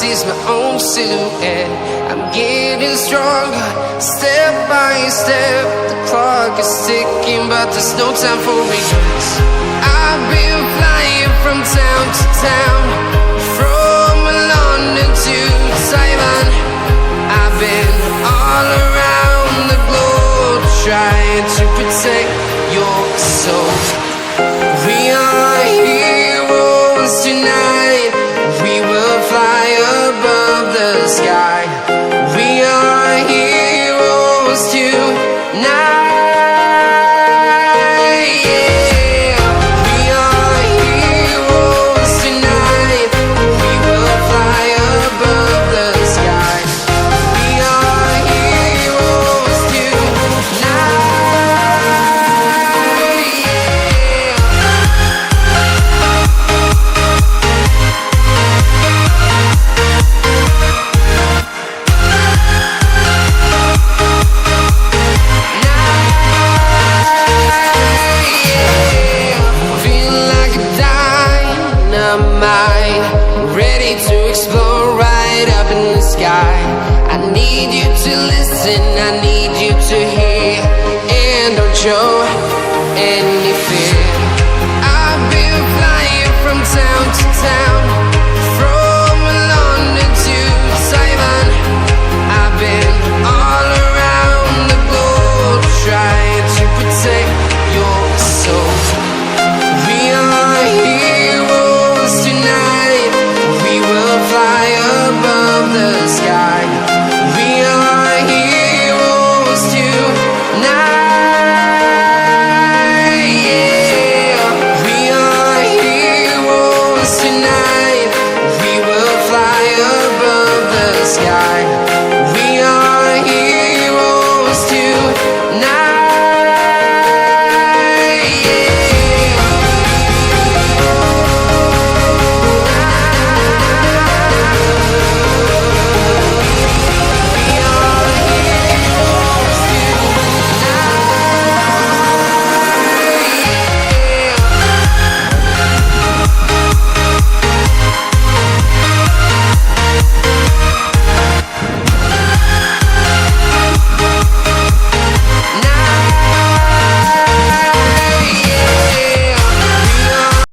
sees my own silhouette. I'm getting stronger, step by step. The clock is ticking, but there's no time for regrets. I've been flying from town to town, from London to Taiwan. I've been all around the globe, trying to protect your soul. We are heroes tonight. We will fly above the sky. We are heroes tonight. Ready to explore right up in the sky. I need you to listen, I need you to hear, and don't show any fear.